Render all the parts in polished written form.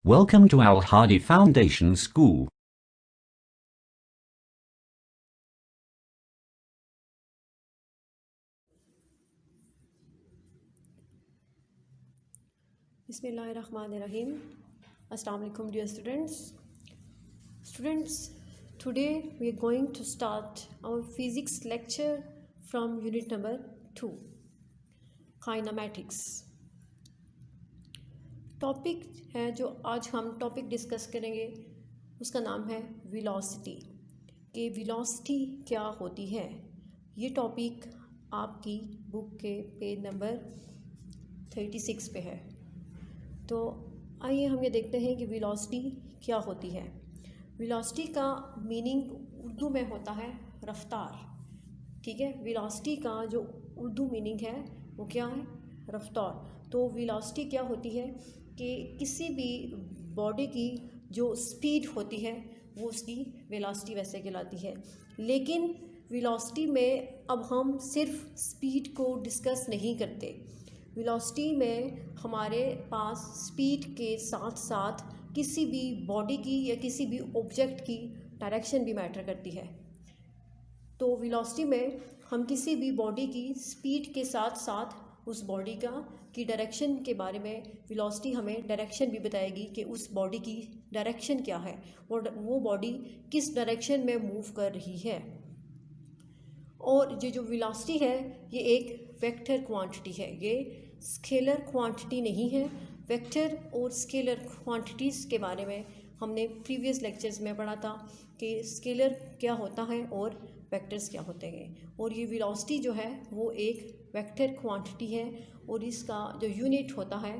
Welcome to Al Hadi Foundation School. Bismillahirrahmanirrahim. Assalamu alaikum dear students. Students, today we are going to start our physics lecture from unit number 2, kinematics. Topic है जो आज हम topic discuss करेंगे उसका नाम है velocity कि velocity क्या होती है। ये टॉपिक आपकी बुक के पेज नंबर 36 पे है। तो आइए हम ये देखते हैं कि वेलोसिटी क्या होती है। वेलोसिटी का मीनिंग उर्दू में होता है रफ्तार। ठीक है, वेलोसिटी का जो उर्दू मीनिंग है वो क्या है, रफ्तार। तो वेलोसिटी क्या होती है कि किसी भी बॉडी की जो स्पीड होती है वो उसकी वेलोसिटी वैसे कहलाती है। लेकिन वेलोसिटी में अब हम सिर्फ स्पीड को डिस्कस नहीं करते। वेलोसिटी में हमारे पास स्पीड के साथ साथ किसी भी बॉडी की या किसी भी ऑब्जेक्ट की डायरेक्शन भी मैटर करती है। तो वेलोसिटी में हम किसी भी बॉडी की स्पीड के साथ साथ उस बॉडी की डायरेक्शन के बारे में वेलोसिटी हमें डायरेक्शन भी बताएगी कि उस बॉडी की डायरेक्शन क्या है और वो बॉडी किस डायरेक्शन में मूव कर रही है। और ये जो वेलोसिटी है ये एक वेक्टर क्वांटिटी है, ये स्केलर क्वांटिटी नहीं है। वेक्टर और स्केलर क्वांटिटीज़ के बारे में हमने प्रीवियस लेक्चर्स में पढ़ा था कि स्केलर क्या होता है और वेक्टर्स क्या होते हैं। और ये वेलोसिटी जो है वो एक वेक्टर क्वांटिटी है और इसका जो यूनिट होता है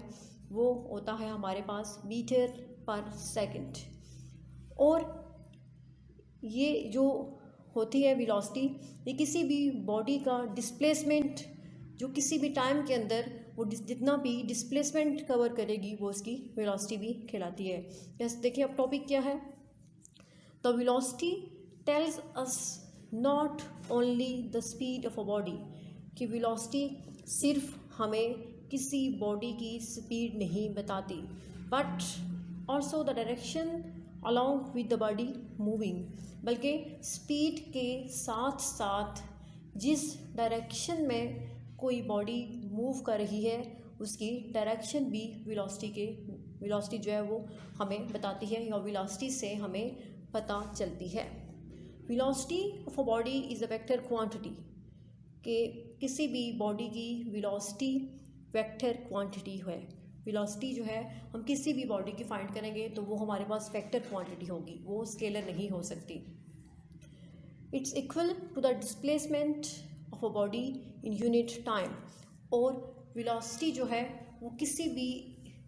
वो होता है हमारे पास मीटर पर सेकंड। और ये जो होती है वेलोसिटी, ये किसी भी बॉडी का डिस्प्लेसमेंट जो किसी भी टाइम के अंदर वो जितना भी डिस्प्लेसमेंट कवर करेगी वो उसकी वेलोसिटी भी कहलाती है। जैसे देखिए अब टॉपिक क्या है। The velocity tells us not only the speed of a body, कि वेलोसिटी सिर्फ हमें किसी बॉडी की स्पीड नहीं बताती but also the direction along with the body moving, बल्कि स्पीड के साथ साथ जिस डायरेक्शन में कोई बॉडी मूव कर रही है उसकी डायरेक्शन भी वेलोसिटी जो है वो हमें बताती है या वेलोसिटी से हमें पता चलती है। Velocity of a body is a vector quantity, कि किसी भी बॉडी की वेलोसिटी वेक्टर क्वांटिटी है। वेलोसिटी जो है हम किसी भी बॉडी की फाइंड करेंगे तो वो हमारे पास वेक्टर क्वांटिटी होगी, वो स्केलर नहीं हो सकती। It's equal to the displacement of a body in unit time. और वेलोसिटी जो है वो किसी भी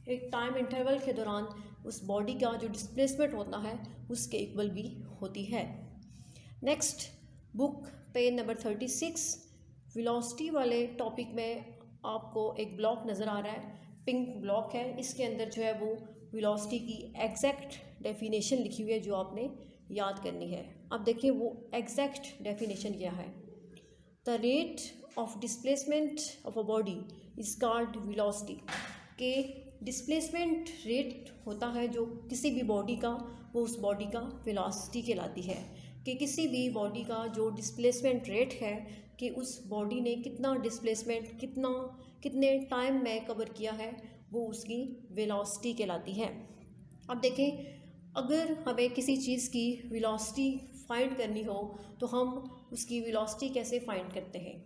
एक टाइम इंटरवल के दौरान उस बॉडी का जो डिस्प्लेसमेंट होता है उसके इक्वल भी होती है। Next book page number 36 velocity वाले टॉपिक में आपको एक ब्लॉक नज़र आ रहा है, पिंक ब्लॉक है। इसके अंदर जो है वो वेलोसिटी की एग्जैक्ट डेफिनेशन लिखी हुई है जो आपने याद करनी है। अब देखिए वो एग्जैक्ट डेफिनेशन क्या है। The rate of displacement of a body is called velocity, के डिस्प्लेसमेंट रेट होता है जो किसी भी बॉडी का वो उस बॉडी का वेलोसिटी कहलाती है। कि किसी भी बॉडी का जो डिस्प्लेसमेंट रेट है कि उस बॉडी ने कितना डिस्प्लेसमेंट कितने टाइम में कवर किया है वो उसकी वेलोसिटी कहलाती है। अब देखें, अगर हमें किसी चीज़ की वेलोसिटी फाइंड करनी हो तो हम उसकी वेलोसिटी कैसे फाइंड करते हैं।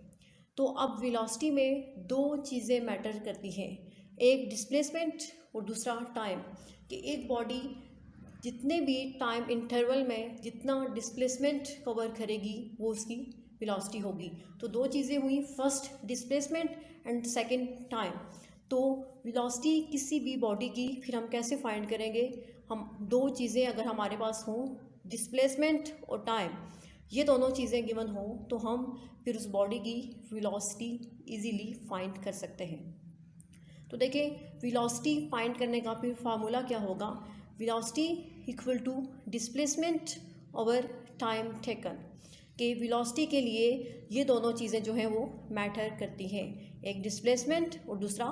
तो अब वेलोसिटी में दो चीज़ें मैटर करती हैं, एक डिस्प्लेसमेंट और दूसरा टाइम। कि एक बॉडी जितने भी टाइम इंटरवल में जितना डिस्प्लेसमेंट कवर करेगी वो उसकी वेलोसिटी होगी। तो दो चीज़ें हुई, first displacement and second time. तो वेलोसिटी किसी भी बॉडी की फिर हम कैसे फाइंड करेंगे। हम दो चीज़ें अगर हमारे पास हों, डिस्प्लेसमेंट और टाइम, ये दोनों चीज़ें गिवन हों तो हम फिर उस बॉडी की वेलोसिटी इजीली फाइंड कर सकते हैं। तो देखिए वेलोसिटी फाइंड करने का फिर फार्मूला क्या होगा। Velocity equal to displacement over time taken, कि वेलोसिटी के लिए ये दोनों चीज़ें जो हैं वो मैटर करती हैं, एक डिस्प्लेसमेंट और दूसरा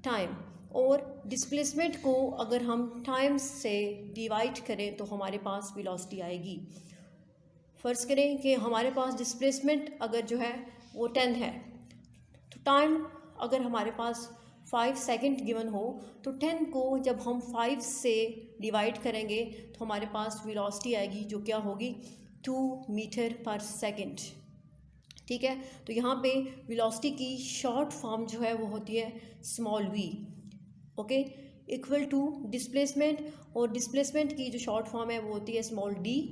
टाइम। और डिस्प्लेसमेंट को अगर हम टाइम से डिवाइड करें तो हमारे पास वेलोसिटी आएगी। फ़र्ज़ करें कि हमारे पास डिस्प्लेसमेंट अगर जो है वो 10 है, तो टाइम अगर हमारे पास 5 सेकंड गिवन हो तो 10 को जब हम 5 से डिवाइड करेंगे तो हमारे पास वेलोसिटी आएगी जो क्या होगी 2 मीटर पर सेकंड। ठीक है, तो यहाँ पे वेलोसिटी की शॉर्ट फॉर्म जो है वो होती है small v, okay, equal to displacement, और डिस्प्लेसमेंट की जो शॉर्ट फॉर्म है वो होती है small d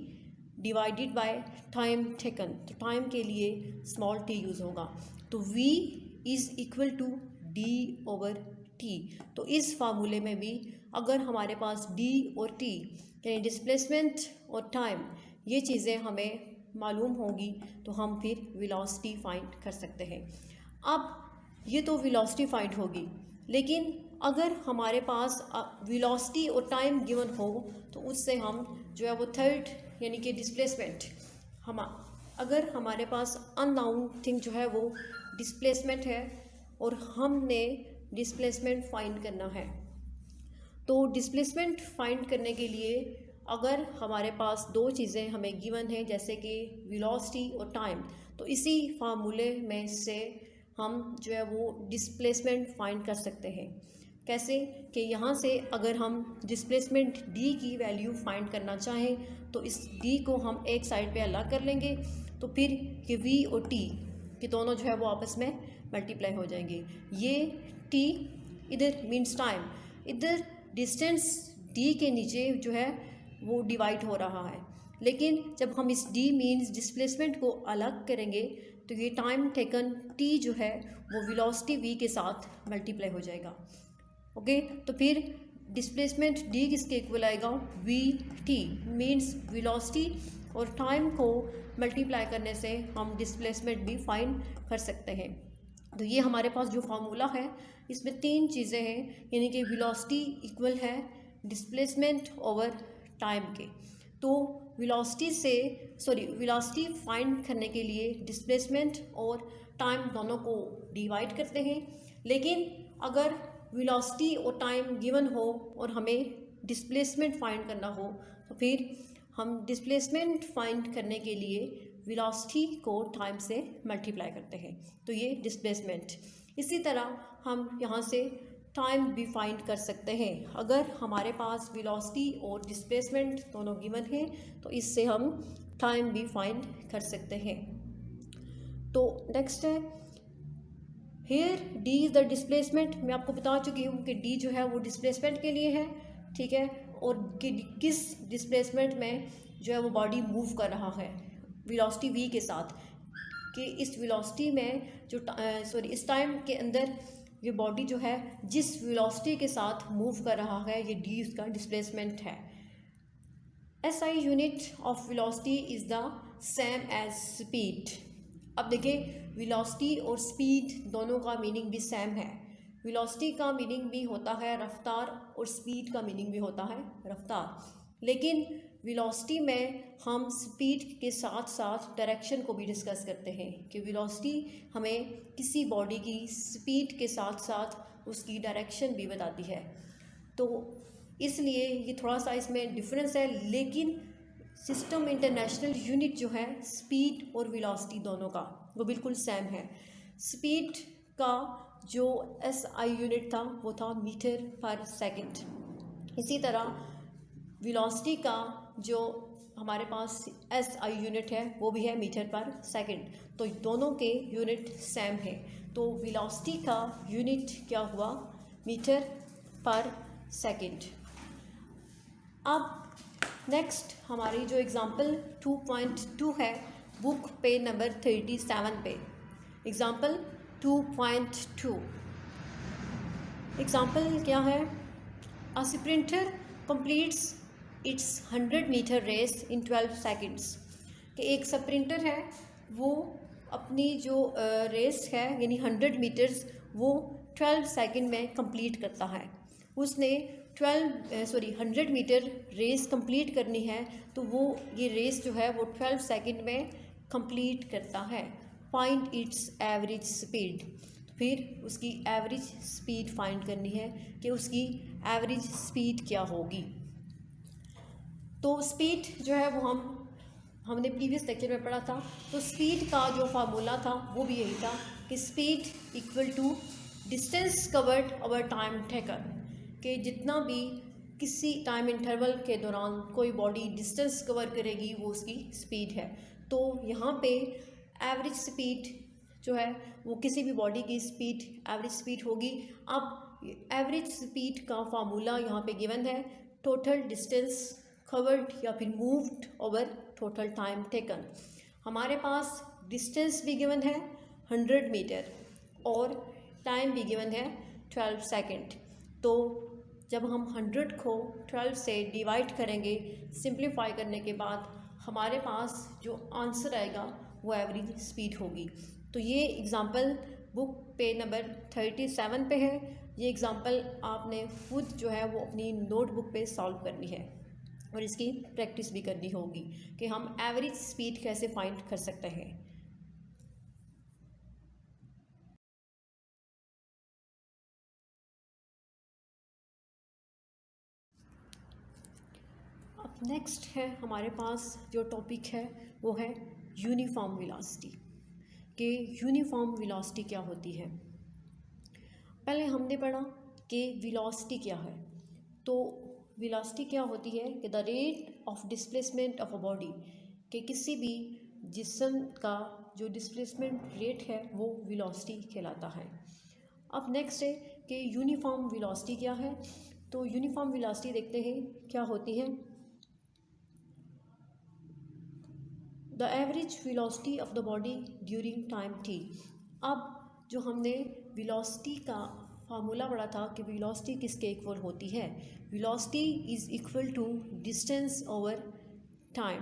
divided by time taken. तो टाइम के लिए स्मॉल t यूज़ होगा, तो v is equal to d over t। तो इस फार्मूले में भी अगर हमारे पास d और t यानी डिस्प्लेसमेंट और टाइम ये चीज़ें हमें मालूम होगी तो हम फिर वेलोसिटी फाइंड कर सकते हैं। अब ये तो वेलोसिटी फाइंड होगी, लेकिन अगर हमारे पास वेलोसिटी और टाइम गिवन हो तो उससे हम जो है वो थर्ड यानी कि डिस्प्लेसमेंट, अगर हमारे पास अननोन थिंग जो है वो डिस्प्लेसमेंट है और हमने डिस्प्लेसमेंट फाइंड करना है, तो डिस्प्लेसमेंट फाइंड करने के लिए अगर हमारे पास दो चीज़ें हमें गिवन है जैसे कि वेलोसिटी और टाइम, तो इसी फार्मूले में से हम जो है वो डिस्प्लेसमेंट फाइंड कर सकते हैं। कैसे कि यहाँ से अगर हम डिस्प्लेसमेंट d की वैल्यू फाइंड करना चाहें तो इस d को हम एक साइड पे अलग कर लेंगे, तो फिर ये v और t कि दोनों जो है वो आपस में मल्टीप्लाई हो जाएंगे। ये t इधर मीन्स टाइम, इधर डिस्टेंस d के नीचे जो है वो डिवाइड हो रहा है, लेकिन जब हम इस d मीन्स डिस्प्लेसमेंट को अलग करेंगे तो ये टाइम टेकन t जो है वो वेलोसिटी v के साथ मल्टीप्लाई हो जाएगा। ओके, तो फिर डिस्प्लेसमेंट d किसके इक्वल आएगा v t मीन्स वेलोसिटी और टाइम को मल्टीप्लाई करने से हम डिस्प्लेसमेंट भी फाइंड कर सकते हैं। तो ये हमारे पास जो फार्मूला है इसमें तीन चीज़ें हैं, यानी कि वेलोसिटी इक्वल है डिस्प्लेसमेंट ओवर टाइम के। तो वेलोसिटी फाइंड करने के लिए डिस्प्लेसमेंट और टाइम दोनों को डिवाइड करते हैं, लेकिन अगर वेलोसिटी और टाइम गिवन हो और हमें डिस्प्लेसमेंट फाइंड करना हो तो फिर हम डिस्प्लेसमेंट फाइंड करने के लिए वेलोसिटी को टाइम से मल्टीप्लाई करते हैं, तो ये डिस्प्लेसमेंट। इसी तरह हम यहाँ से टाइम भी फाइंड कर सकते हैं। अगर हमारे पास वेलोसिटी और डिस्प्लेसमेंट दोनों गिवन हैं तो इससे हम टाइम भी फाइंड कर सकते हैं। तो नेक्स्ट है here d is the displacement. मैं आपको बता चुकी हूँ कि d जो है वो डिस्प्लेसमेंट के लिए है, ठीक है, और कि किस डिस्प्लेसमेंट में जो है वो बॉडी मूव कर रहा है वेलोसिटी v के साथ, कि इस वेलोसिटी में जो इस टाइम के अंदर ये बॉडी जो है जिस वेलोसिटी के साथ मूव कर रहा है ये d उसका डिस्प्लेसमेंट है। SI unit of velocity is the same as speed. अब देखिए वेलोसिटी और स्पीड दोनों का मीनिंग भी सेम है। वेलोसिटी का मीनिंग भी होता है रफ्तार और स्पीड का मीनिंग भी होता है रफ्तार, लेकिन वेलोसिटी में हम स्पीड के साथ साथ डायरेक्शन को भी डिस्कस करते हैं कि वेलोसिटी हमें किसी बॉडी की स्पीड के साथ साथ उसकी डायरेक्शन भी बताती है। तो इसलिए ये थोड़ा सा इसमें डिफरेंस है, लेकिन सिस्टम इंटरनेशनल यूनिट जो है स्पीड और वेलोसिटी दोनों का वो बिल्कुल सेम है। स्पीड का जो SI यूनिट था वो था मीटर पर सेकंड। इसी तरह वेलोसिटी का जो हमारे पास SI यूनिट है वो भी है मीटर पर सेकंड, तो दोनों के यूनिट सेम है। तो वेलोसिटी का यूनिट क्या हुआ मीटर पर सेकंड। अब नेक्स्ट हमारी जो एग्ज़ाम्पल 2.2 है बुक पे नंबर 37 पे, एग्ज़ाम्पल 2.2। एग्ज़ाम्पल क्या है, a sprinter completes its 100 metre race in 12 seconds. कि एक स्प्रिंटर है वो अपनी जो रेस है यानी 100 मीटर्स वो 12 सेकंड में कंप्लीट करता है। उसने 100 मीटर रेस कंप्लीट करनी है तो वो ये रेस जो है वो 12 सेकंड में कंप्लीट करता है। Find its average speed. फिर उसकी एवरेज स्पीड फाइंड करनी है कि उसकी एवरेज स्पीड क्या होगी। तो स्पीड जो है वो हमने प्रीवियस लेक्चर में पढ़ा था। तो स्पीड का जो फार्मूला था वो भी यही था कि speed equal to distance covered over time taken, कि जितना भी किसी टाइम इंटरवल के दौरान कोई बॉडी डिस्टेंस कवर करेगी वो उसकी स्पीड है। तो यहाँ पे एवरेज स्पीड जो है वो किसी भी बॉडी की स्पीड एवरेज स्पीड होगी। अब एवरेज स्पीड का फार्मूला यहाँ पे गिवन है, टोटल डिस्टेंस कवर्ड या फिर moved over total time taken. हमारे पास डिस्टेंस भी गिवन है 100 मीटर और टाइम भी गिवन है 12 सेकंड। तो जब हम 100 को 12 से डिवाइड करेंगे, सिंप्लीफाई करने के बाद हमारे पास जो आंसर आएगा वो एवरेज स्पीड होगी। तो ये एग्ज़ाम्पल बुक पे नंबर 37 पे है। ये एग्ज़ाम्पल आपने खुद जो है वो अपनी नोटबुक पे सॉल्व करनी है और इसकी प्रैक्टिस भी करनी होगी कि हम एवरेज स्पीड कैसे फाइंड कर सकते हैं। अब नेक्स्ट है हमारे पास जो टॉपिक है वो है यूनिफॉर्म वेलोसिटी, कि यूनिफॉर्म वेलोसिटी क्या होती है। पहले हमने पढ़ा कि वेलोसिटी क्या है। तो वेलोसिटी क्या होती है कि the rate of displacement of a body, कि किसी भी जिस्म का जो डिस्प्लेसमेंट रेट है वो वेलोसिटी कहलाता है। अब नेक्स्ट है कि यूनिफॉर्म वेलोसिटी क्या है। तो यूनिफॉर्म वेलोसिटी देखते हैं क्या होती है। The average velocity of the body during time t। अब जो हमने वेलोसिटी का फार्मूला पढ़ा था कि वेलोसिटी किसके इक्वल होती है, velocity is equal to distance over time.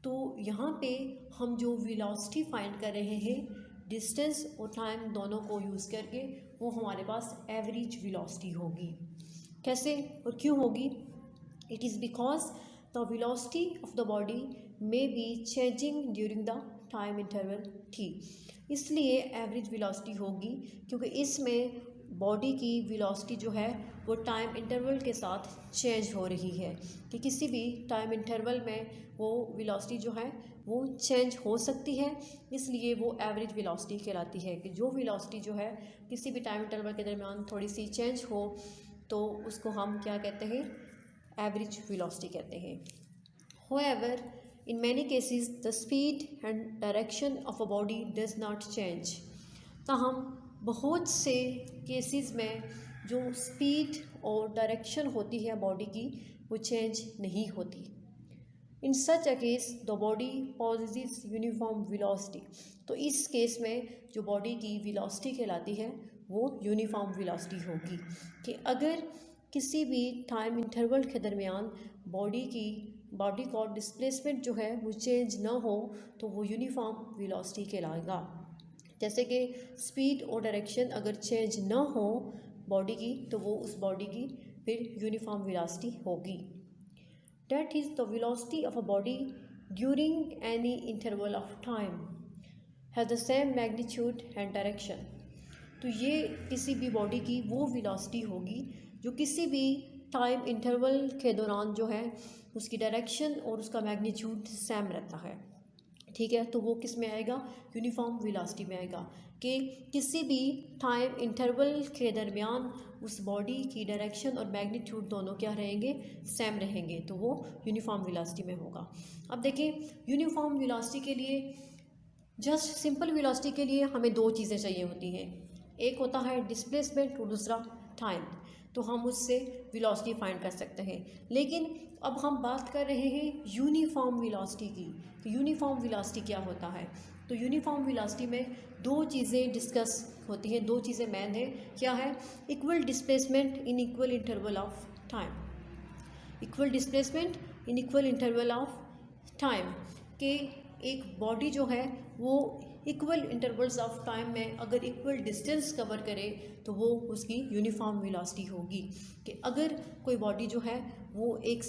तो यहाँ पे हम जो वेलोसिटी फाइंड कर रहे हैं डिस्टेंस और टाइम दोनों को यूज़ करके, वो हमारे पास एवरेज वेलोसिटी होगी। कैसे और क्यों होगी? It is because the velocity of the body may be changing during the time interval t। इसलिए एवरेज वेलोसिटी होगी क्योंकि इसमें बॉडी की वेलोसिटी जो है वो टाइम इंटरवल के साथ चेंज हो रही है, कि किसी भी टाइम इंटरवल में वो वेलोसिटी जो है वो चेंज हो सकती है। इसलिए वो एवरेज वेलोसिटी कहलाती है कि जो वेलोसिटी जो है किसी भी टाइम इंटरवल के दरमियान थोड़ी सी चेंज हो तो उसको हम क्या कहते हैं, एवरेज वेलोसिटी कहते हैं। However, in many cases the speed and direction of a body does not change। ताहम बहुत से केसेस में जो स्पीड और डायरेक्शन होती है बॉडी की वो चेंज नहीं होती। In such a case the body possesses uniform velocity. तो इस केस में जो बॉडी की वेलोसिटी कहलाती है वो यूनिफॉर्म वेलोसिटी होगी, कि अगर किसी भी टाइम इंटरवल के दरमियान बॉडी का डिस्प्लेसमेंट जो है वो चेंज ना हो तो वो यूनिफॉर्म वेलोसिटी कहलाएगा। जैसे कि स्पीड और डायरेक्शन अगर चेंज ना हो बॉडी की तो वो उस बॉडी की फिर यूनिफॉर्म वेलोसिटी होगी। That is the velocity of a body during any interval of time has the same magnitude and direction। तो ये किसी भी बॉडी की वो वेलोसिटी होगी जो किसी भी टाइम इंटरवल के दौरान जो है उसकी डायरेक्शन और उसका मैग्नीट्यूड सेम रहता है। ठीक है, तो वो किस में आएगा, यूनिफॉर्म वेलोसिटी में आएगा, कि किसी भी टाइम इंटरवल के दरमियान उस बॉडी की डायरेक्शन और मैग्नीट्यूड दोनों क्या रहेंगे, सेम रहेंगे, तो वो यूनिफॉर्म वेलोसिटी में होगा। अब देखिए यूनिफॉर्म वेलोसिटी के लिए, जस्ट सिंपल वेलोसिटी के लिए हमें दो चीज़ें चाहिए होती हैं, एक होता है डिस्प्लेसमेंट और दूसरा टाइम। तो हम उससे वेलोसिटी फाइंड कर सकते हैं। लेकिन अब हम बात कर रहे हैं यूनिफॉर्म वेलोसिटी की, तो यूनिफॉर्म वेलोसिटी क्या होता है। तो यूनिफॉर्म वेलोसिटी में दो चीज़ें डिस्कस होती हैं, दो चीज़ें मेन है। क्या है, equal displacement in equal interval of time. Equal displacement in equal interval of time, के एक बॉडी जो है वो इक्वल इंटरवल्स ऑफ टाइम में अगर इक्वल डिस्टेंस कवर करे तो वो उसकी यूनिफॉर्म वेलोसिटी होगी। कि अगर कोई बॉडी जो है वो एक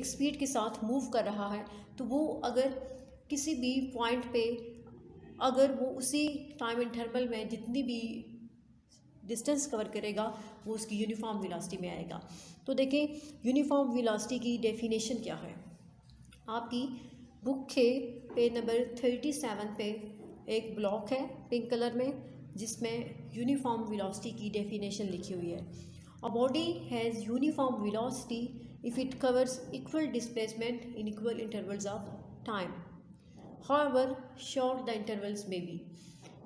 स्पीड के साथ मूव कर रहा है तो वो अगर किसी भी पॉइंट पे अगर वो उसी टाइम इंटरवल में जितनी भी डिस्टेंस कवर करेगा वो उसकी यूनिफॉर्म वेलोसिटी में आएगा। तो देखें यूनिफॉर्म वेलोसिटी की डेफिनेशन क्या है। आपकी बुक के पेज नंबर 37 पे एक ब्लॉक है पिंक कलर में जिसमें यूनिफॉर्म वेलोसिटी की डेफिनेशन लिखी हुई है। A body has uniform velocity if it covers equal displacement in equal intervals of time, however short the intervals में बी।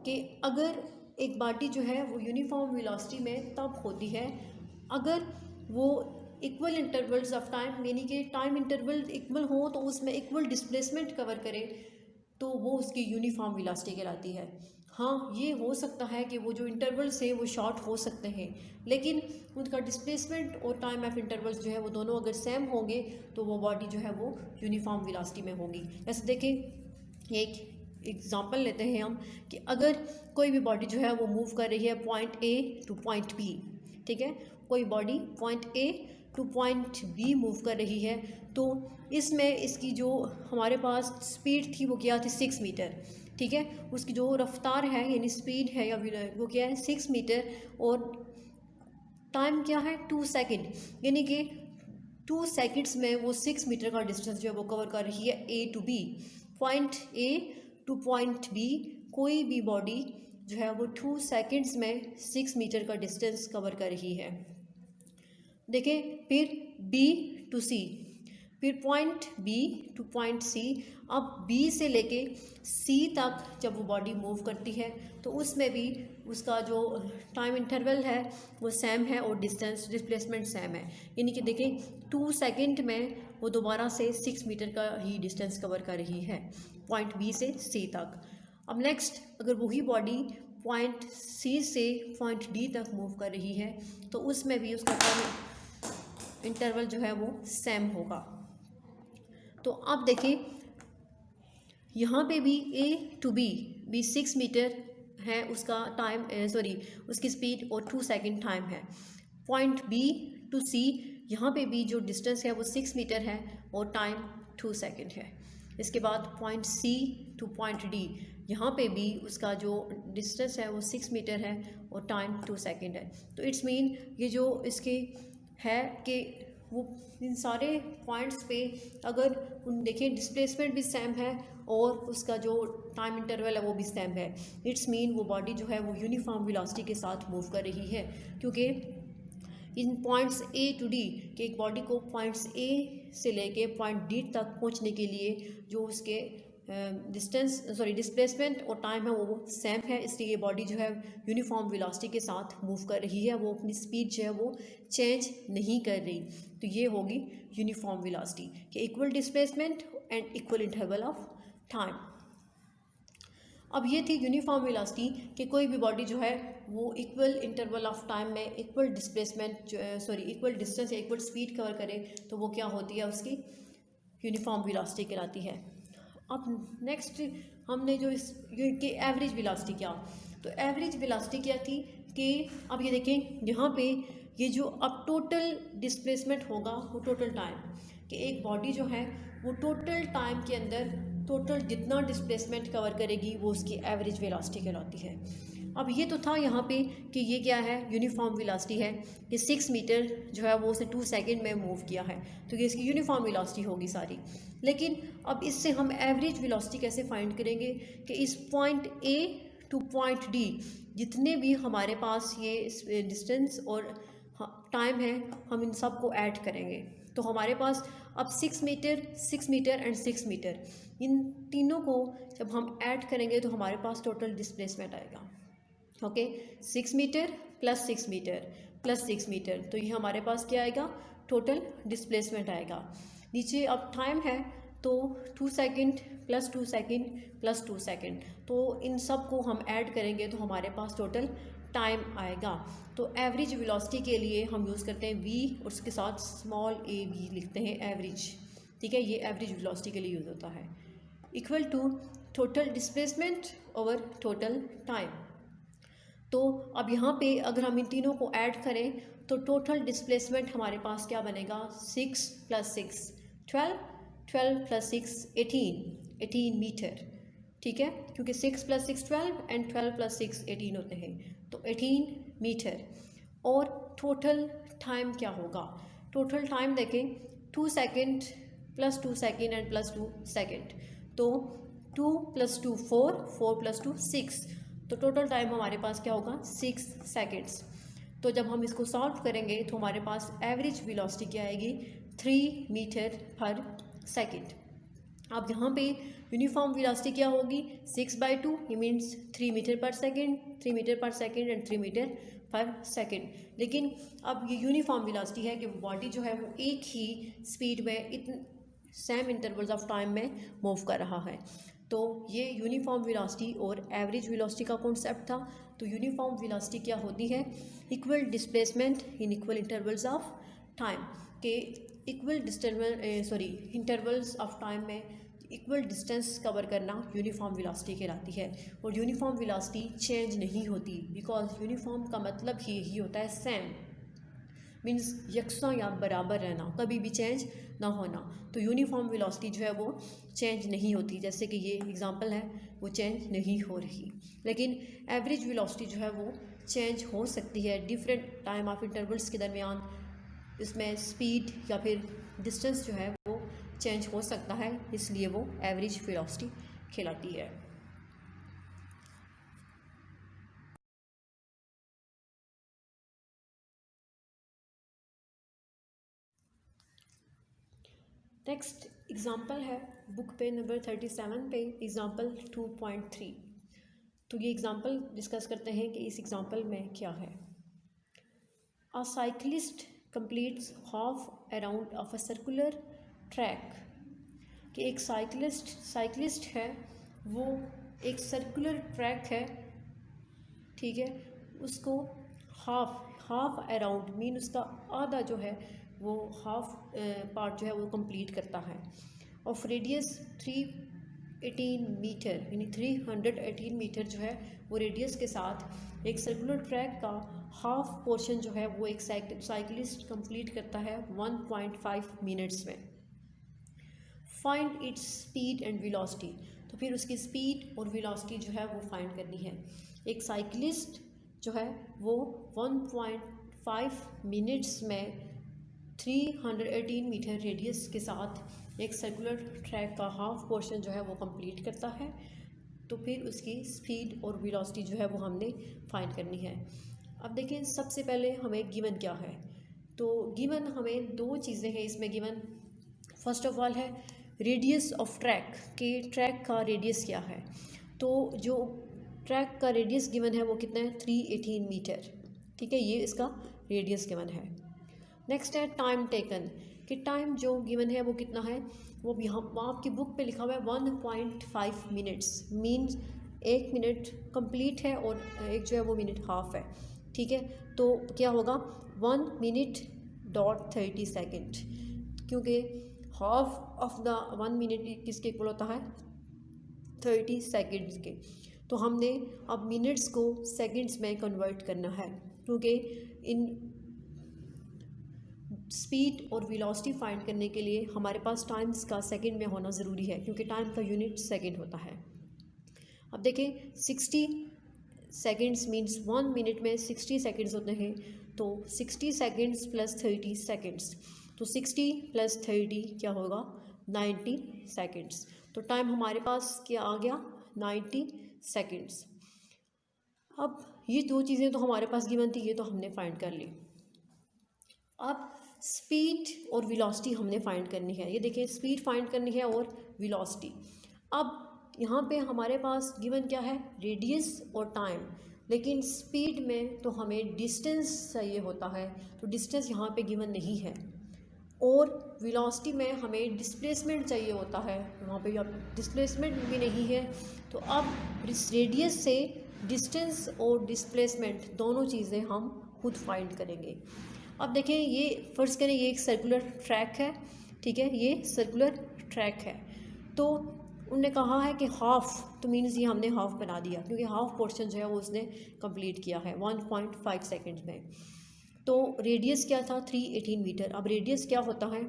कि अगर एक बॉडी जो है वो यूनिफॉर्म वेलोसिटी में तब होती है अगर वो इक्वल इंटरवल्स ऑफ टाइम, यानी कि टाइम इंटरवल इक्वल हो तो उसमें इक्वल डिस्प्लेसमेंट कवर करे तो वो उसकी यूनिफॉर्म वेलोसिटी कहलाती है। हाँ, ये हो सकता है कि वो जो इंटरवल्स हैं वो शॉर्ट हो सकते हैं, लेकिन उनका डिस्प्लेसमेंट और टाइम ऑफ इंटरवल्स जो है वो दोनों अगर सेम होंगे तो वो बॉडी जो है वो यूनिफॉर्म वेलोसिटी में होगी। जैसे देखें, एक एग्जांपल लेते हैं हम कि अगर कोई भी बॉडी जो है वो मूव कर रही है point A to point B, ठीक है, कोई body point A to point B move कर रही है तो इसमें इसकी जो हमारे पास स्पीड थी वो क्या थी 6 मीटर, ठीक है, उसकी जो रफ्तार है यानी स्पीड है या वो क्या है 6 मीटर और टाइम क्या है 2 सेकेंड, यानी कि 2 सेकेंड्स में वो 6 मीटर का डिस्टेंस जो है वो कवर कर रही है A to B, point A to point B. कोई भी बॉडी जो है वो 2 सेकेंड्स में 6 मीटर का डिस्टेंस कवर कर रही है। देखें, फिर बी टू सी, फिर point B to point C. अब बी से लेके सी तक जब वो बॉडी मूव करती है तो उसमें भी उसका जो टाइम इंटरवल है वो सेम है और डिस्प्लेसमेंट सेम है, यानी कि देखें 2 सेकेंड में वो दोबारा से 6 मीटर का ही डिस्टेंस कवर कर रही है पॉइंट बी से सी तक। अब नेक्स्ट, अगर वही बॉडी पॉइंट सी से पॉइंट डी तक मूव कर रही है तो उसमें भी उसका टाइम इंटरवल जो है वो सेम होगा। तो अब देखें, यहाँ पे भी ए टू बी 6 मीटर है उसका टाइम, उसकी स्पीड और 2 सेकेंड टाइम है। पॉइंट बी टू सी यहाँ पे भी जो डिस्टेंस है वो 6 मीटर है और टाइम 2 सेकेंड है। इसके बाद point C to point D, यहाँ पे भी उसका जो डिस्टेंस है वो 6 मीटर है और टाइम 2 सेकेंड है। तो इट्स मीन ये जो इसके है कि वो इन सारे पॉइंट्स पे अगर उन देखें डिस्प्लेसमेंट भी सेम है और उसका जो टाइम इंटरवल है वो भी सेम है, इट्स मीन वो बॉडी जो है वो यूनिफॉर्म वेलोसिटी के साथ मूव कर रही है। क्योंकि इन पॉइंट्स ए टू डी के एक बॉडी को पॉइंट्स ए से लेके पॉइंट डी तक पहुंचने के लिए जो उसके डिस्प्लेसमेंट और टाइम है वो सेम है, इसलिए ये बॉडी जो है यूनिफॉर्म वेलोसिटी के साथ मूव कर रही है, वो अपनी स्पीड जो है वो चेंज नहीं कर रही। तो ये होगी यूनिफॉर्म वेलोसिटी कि equal displacement and equal interval of time. अब ये थी यूनिफॉर्म वेलोसिटी कि कोई भी बॉडी जो है वो इक्वल इंटरवल ऑफ टाइम में इक्वल डिस्प्लेसमेंट इक्वल डिस्टेंस या इक्वल स्पीड कवर करे तो वो क्या होती है, उसकी यूनिफॉर्म वेलोसिटी कहलाती है। अब नेक्स्ट हमने जो कि एवरेज वेलोसिटी क्या, तो एवरेज वेलोसिटी क्या थी कि अब ये देखें यहाँ पे ये जो अब टोटल डिस्प्लेसमेंट होगा वो टोटल टाइम कि एक बॉडी जो है वो टोटल टाइम के अंदर टोटल जितना डिस्प्लेसमेंट कवर करेगी वो उसकी एवरेज वेलोसिटी कहलाती है। अब ये तो था यहाँ पे कि ये क्या है, यूनिफॉर्म वेलोसिटी है कि 6 मीटर जो है वो उसे 2 सेकेंड में मूव किया है तो ये इसकी यूनिफॉर्म वेलोसिटी होगी सारी। लेकिन अब इससे हम एवरेज वेलोसिटी कैसे फाइंड करेंगे कि इस point A to point D जितने भी हमारे पास ये डिस्टेंस और टाइम है हम इन सब को ऐड करेंगे तो हमारे पास अब 6 मीटर एंड 6 मीटर इन तीनों को जब हम ऐड करेंगे तो हमारे पास टोटल डिस्प्लेसमेंट आएगा। Okay, 6 meter plus 6 meter plus 6 meter, तो ये हमारे पास क्या आएगा, टोटल डिस्प्लेसमेंट आएगा। नीचे अब टाइम है तो 2 second plus 2 second plus 2 second, तो इन सब को हम ऐड करेंगे तो हमारे पास टोटल टाइम आएगा। तो एवरेज वेलोसिटी के लिए हम यूज़ करते हैं वी और उसके साथ स्मॉल ए भी लिखते हैं एवरेज, ठीक है, ये एवरेज वेलोसिटी के लिए यूज़ होता है। Equal to total displacement over total time. तो अब यहाँ पे अगर हम इन तीनों को ऐड करें तो टोटल डिस्प्लेसमेंट हमारे पास क्या बनेगा, 6 प्लस 6 12, 12 प्लस 6 18 मीटर। ठीक है, क्योंकि 6 + 6 12 एंड 12 + 6 18 होते हैं, तो 18 मीटर। और टोटल टाइम क्या होगा? टोटल टाइम देखें 2 सेकेंड + 2 सेकेंड एंड +2 सेकेंड, तो 2 + 2 4, 4 + 2 6, तो टोटल टाइम हमारे पास क्या होगा? 6 सेकेंड्स। तो जब हम इसको सॉल्व करेंगे तो हमारे पास एवरेज वेलोसिटी क्या आएगी? 3 मीटर पर सेकेंड। अब यहाँ पे यूनिफॉर्म वेलोसिटी क्या होगी? 6/2, ये मीन्स 3 मीटर पर सेकेंड, 3 मीटर पर सेकेंड एंड 3 मीटर पर सेकेंड। लेकिन अब ये यूनिफॉर्म वेलोसिटी है कि बॉडी जो है वो एक ही स्पीड में सेम इंटरवल्स ऑफ टाइम में मूव कर रहा है। तो ये यूनिफॉर्म वेलोसिटी और एवरेज वेलोसिटी का कॉन्सेप्ट था। तो यूनिफॉर्म वेलोसिटी क्या होती है? Equal displacement in equal intervals of time के इंटरवल्स ऑफ टाइम में इक्वल डिस्टेंस कवर करना यूनिफॉर्म वेलोसिटी कहलाती है। और यूनिफॉर्म वेलोसिटी चेंज नहीं होती, बिकॉज यूनिफॉर्म का मतलब ही यही होता है सेम, मीन्स यकसा या बराबर रहना, कभी भी चेंज ना होना। तो यूनिफॉर्म वेलोसिटी जो है वो चेंज नहीं होती, जैसे कि ये एग्जांपल है वो चेंज नहीं हो रही। लेकिन एवरेज वेलोसिटी जो है वो चेंज हो सकती है डिफरेंट टाइम ऑफ इंटरवल्स के दरमियान। इसमें स्पीड या फिर डिस्टेंस जो है वो चेंज हो सकता है, इसलिए वो एवरेज वेलोसिटी कहलाती है। नेक्स्ट एग्जांपल है बुक पे नंबर 37 पे, एग्जांपल 2.3। तो ये एग्जांपल डिस्कस करते हैं कि इस एग्जांपल में क्या है। अ cyclist completes half around of a circular track, कि एक साइक्लिस्ट है वो एक सर्कुलर ट्रैक है, ठीक है, उसको हाफ अराउंड मीन उसका आधा जो है वो हाफ पार्ट जो है वो कंप्लीट करता है। ऑफ रेडियस 318 मीटर, यानी 318 मीटर जो है वो रेडियस के साथ एक सर्कुलर ट्रैक का हाफ पोर्शन जो है वो एक साइक्लिस्ट कंप्लीट करता है 1.5 मिनट्स में। Find its speed and velocity, तो फिर उसकी स्पीड और वेलोसिटी जो है वो फाइंड करनी है। एक साइक्लिस्ट जो है वो 1.5 मिनट्स में 318 मीटर रेडियस के साथ एक सर्कुलर ट्रैक का हाफ पोर्शन जो है वो कंप्लीट करता है। तो फिर उसकी स्पीड और वेलोसिटी जो है वो हमने फाइंड करनी है। अब देखिए सबसे पहले हमें गिवन क्या है। तो गिवन हमें दो चीज़ें हैं इसमें गिवन। फर्स्ट ऑफ ऑल है रेडियस ऑफ ट्रैक, कि ट्रैक का रेडियस क्या है। तो जो ट्रैक का रेडियस गिवन है वो कितना है? 318 मीटर, ठीक है, ये इसका रेडियस गिवन है। नेक्स्ट है टाइम टेकन, कि टाइम जो गिवन है वो कितना है, वो यहाँ आपकी बुक पे लिखा हुआ है 1.5 मिनट्स, मीन्स 1 मिनट कंप्लीट है और एक जो है वो मिनट हाफ है, ठीक है। तो क्या होगा 1 मिनट डॉट 30 सेकेंड, क्योंकि हाफ ऑफ द 1 मिनट किसके इक्वल होता है? 30 सेकेंड्स के। तो हमने अब मिनट्स को सेकेंड्स में कन्वर्ट करना है, क्योंकि इन स्पीड और वेलोसिटी फाइंड करने के लिए हमारे पास टाइम्स का सेकंड में होना ज़रूरी है, क्योंकि टाइम का यूनिट सेकंड होता है। अब देखें 60 सेकंड्स मींस 1 मिनट में 60 सेकंड्स होते हैं, तो 60 सेकंड्स प्लस 30 सेकंड्स, तो 60 प्लस 30 क्या होगा? 90 सेकंड्स। तो टाइम हमारे पास क्या आ गया? 90 सेकंड्स। अब ये दो चीज़ें तो हमारे पास गिवन थी, ये तो हमने फाइंड कर ली। अब स्पीड और वेलोसिटी हमने फाइंड करनी है। ये देखिए स्पीड फाइंड करनी है और वेलोसिटी। अब यहाँ पे हमारे पास गिवन क्या है? रेडियस और टाइम, लेकिन स्पीड में तो हमें डिस्टेंस चाहिए होता है, तो डिस्टेंस यहाँ पे गिवन नहीं है। और वेलोसिटी में हमें डिस्प्लेसमेंट चाहिए होता है, वहाँ पे अब डिस्प्लेसमेंट भी नहीं है। तो अब रेडियस से डिस्टेंस और डिस्प्लेसमेंट दोनों चीज़ें हम खुद फाइंड करेंगे। अब देखें ये फर्स्ट करें, ये एक सर्कुलर ट्रैक है, ठीक है, ये सर्कुलर ट्रैक है। तो उन्होंने कहा है कि हाफ, तो मीन्स ये हमने हाफ बना दिया, क्योंकि हाफ पोर्शन जो है वो उसने कंप्लीट किया है 1.5 सेकेंड में। तो रेडियस क्या था? 318 मीटर। अब रेडियस क्या होता है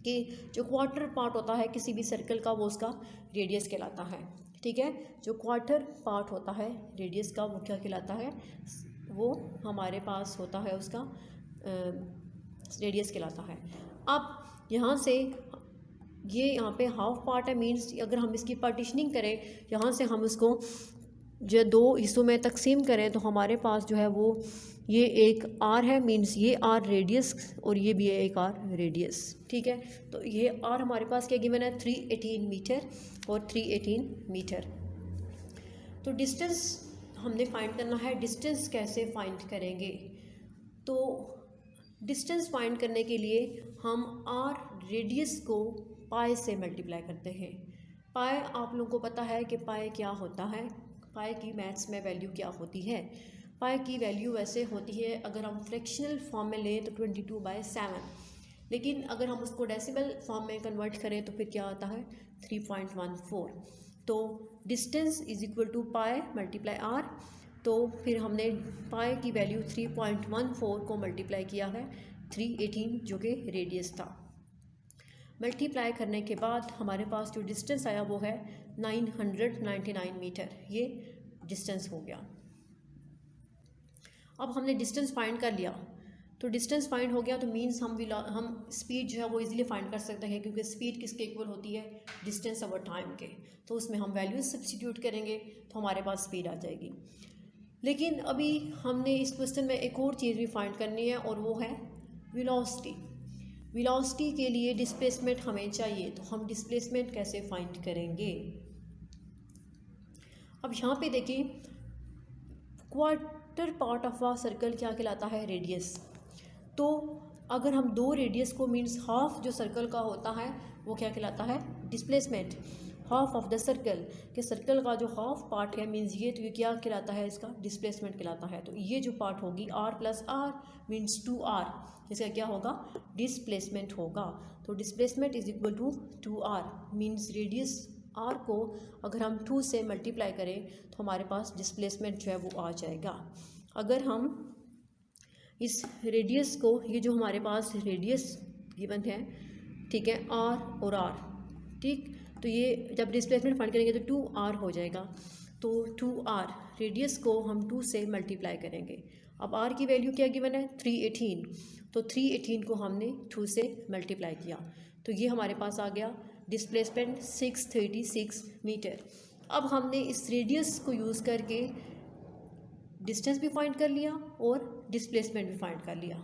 कि जो क्वार्टर पार्ट होता है किसी भी सर्कल का, वो उसका रेडियस कहलाता है। ठीक है। जो क्वार्टर पार्ट होता है रेडियस का वो क्या कहलाता है, वो हमारे पास होता है उसका रेडियस कहलाता है। अब यहाँ से ये यहाँ पे हाफ पार्ट है, मीन्स अगर हम इसकी पार्टीशनिंग करें, यहाँ से हम उसको जो दो हिस्सों में तकसीम करें तो हमारे पास जो है वो ये एक आर है, मीन्स ये आर रेडियस और ये भी है एक आर रेडियस, ठीक है। तो ये आर हमारे पास क्या गिवन है 318 मीटर और 318 मीटर। तो डिस्टेंस हमने फाइंड करना है। डिस्टेंस कैसे फाइंड करेंगे, तो डिस्टेंस फाइंड करने के लिए हम आर रेडियस को पाई से मल्टीप्लाई करते हैं। पाई आप लोगों को पता है कि पाई क्या होता है, पाई की मैथ्स में वैल्यू क्या होती है। पाई की वैल्यू वैसे होती है, अगर हम फ्रैक्शनल फॉर्म में लें तो 22/7, लेकिन अगर हम उसको डेसिमल फॉर्म में कन्वर्ट करें तो फिर क्या आता है 3.14। तो distance is equal to pi multiply R. तो फिर हमने पाई की वैल्यू 3.14 को मल्टीप्लाई किया है 318 जो कि रेडियस था। मल्टीप्लाई करने के बाद हमारे पास जो डिस्टेंस आया वो है 999 मीटर, ये डिस्टेंस हो गया। अब हमने डिस्टेंस फाइंड कर लिया, तो डिस्टेंस फाइंड हो गया तो मीन्स हम स्पीड जो है वो इजीली फाइंड कर सकते हैं, क्योंकि स्पीड किसके इक्वल होती है डिस्टेंस ओवर टाइम के। तो उसमें हम वैल्यूज सब्स्टिट्यूट करेंगे तो हमारे पास स्पीड आ जाएगी। लेकिन अभी हमने इस क्वेश्चन में एक और चीज़ भी फाइंड करनी है और वो है वेलोसिटी। वेलोसिटी के लिए डिस्प्लेसमेंट हमें चाहिए, तो हम डिस्प्लेसमेंट कैसे फाइंड करेंगे। अब यहाँ पे देखिए quarter part of a circle क्या कहलाता है रेडियस। तो अगर हम दो रेडियस को मीन्स हाफ जो सर्कल का होता है वो क्या कहलाता है displacement. Half of the circle के सर्कल का जो हाफ पार्ट है मीन्स ये, तो ये क्या कहलाता है इसका डिस्प्लेसमेंट कहलाता है। तो ये जो पार्ट होगी r plus are means 2r, इसका क्या होगा डिस्प्लेसमेंट होगा। तो displacement is equal to 2r means radius r को अगर हम 2 से मल्टीप्लाई करें तो हमारे पास डिस्प्लेसमेंट जो है वो आ जाएगा। अगर हम इस रेडियस को, ये जो हमारे पास रेडियस गिवन है, ठीक है, r और r, ठीक, तो ये जब डिस्प्लेसमेंट फाइंड करेंगे तो 2r हो जाएगा। तो 2r रेडियस को हम 2 से मल्टीप्लाई करेंगे। अब r की वैल्यू क्या गिवन है 318, तो 318 को हमने 2 से मल्टीप्लाई किया, तो ये हमारे पास आ गया डिस्प्लेसमेंट 636 मीटर। अब हमने इस रेडियस को यूज़ करके डिस्टेंस भी फाइंड कर लिया और डिस्प्लेसमेंट भी फाइंड कर लिया,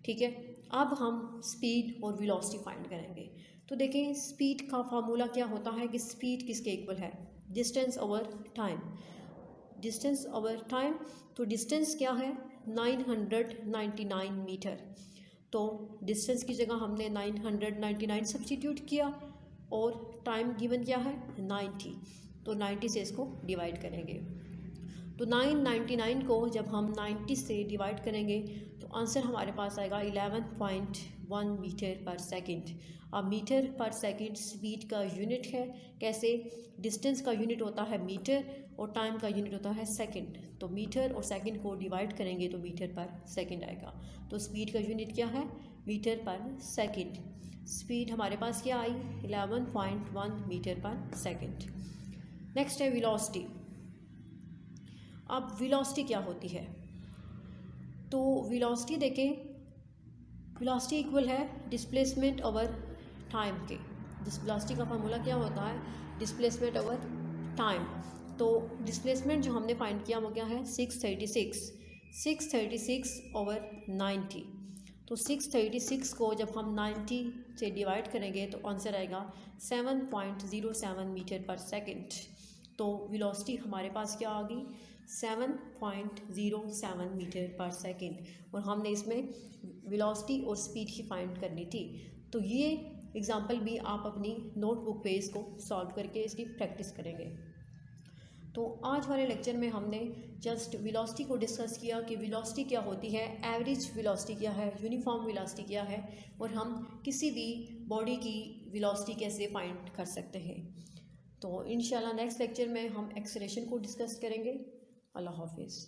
ठीक है। अब हम स्पीड और वेलोसिटी फाइंड करेंगे। तो देखें स्पीड का फार्मूला क्या होता है कि स्पीड किसके इक्वल है distance over time. Distance over time, तो डिस्टेंस क्या है 999 मीटर। तो डिस्टेंस की जगह हमने 999 सब्स्टिट्यूट किया और टाइम गिवन क्या है 90, तो 90 से इसको डिवाइड करेंगे। तो 999 को जब हम 90 से डिवाइड करेंगे तो आंसर हमारे पास आएगा 11.1 मीटर पर सेकंड। अब मीटर पर सेकंड स्पीड का यूनिट है। कैसे, डिस्टेंस का यूनिट होता है मीटर और टाइम का यूनिट होता है सेकंड। तो मीटर और सेकंड को डिवाइड करेंगे तो मीटर पर सेकंड आएगा। तो स्पीड का यूनिट क्या है मीटर पर सेकंड। स्पीड हमारे पास क्या आई 11.1 मीटर पर सेकंड। नेक्स्ट है वेलोसिटी। अब वेलोसिटी क्या होती है, तो वेलोसिटी देखें, वेलोसिटी इक्वल है डिस्प्लेसमेंट ओवर टाइम के। वेलोसिटी का फार्मूला क्या होता है डिस्प्लेसमेंट ओवर टाइम। तो डिस्प्लेसमेंट जो हमने फाइंड किया वो क्या है 636 ओवर 90। तो 636 को जब हम 90 से डिवाइड करेंगे तो आंसर आएगा 7.07 मीटर पर सेकंड। तो वेलोसिटी हमारे पास क्या आ गई 7.07 मीटर पर सेकंड, और हमने इसमें वेलोसिटी और स्पीड ही फाइंड करनी थी। तो ये एग्जांपल भी आप अपनी नोटबुक पे इसको सॉल्व करके इसकी प्रैक्टिस करेंगे। तो आज वाले लेक्चर में हमने जस्ट वेलोसिटी को डिस्कस किया कि वेलोसिटी क्या होती है, एवरेज वेलोसिटी क्या है, यूनिफॉर्म वेलोसिटी क्या है, और हम किसी भी बॉडी की वेलोसिटी कैसे फाइंड कर सकते हैं। तो इंशाल्लाह नेक्स्ट लेक्चर में हम एक्सेलरेशन को डिस्कस करेंगे। अल्लाह हाफिज़।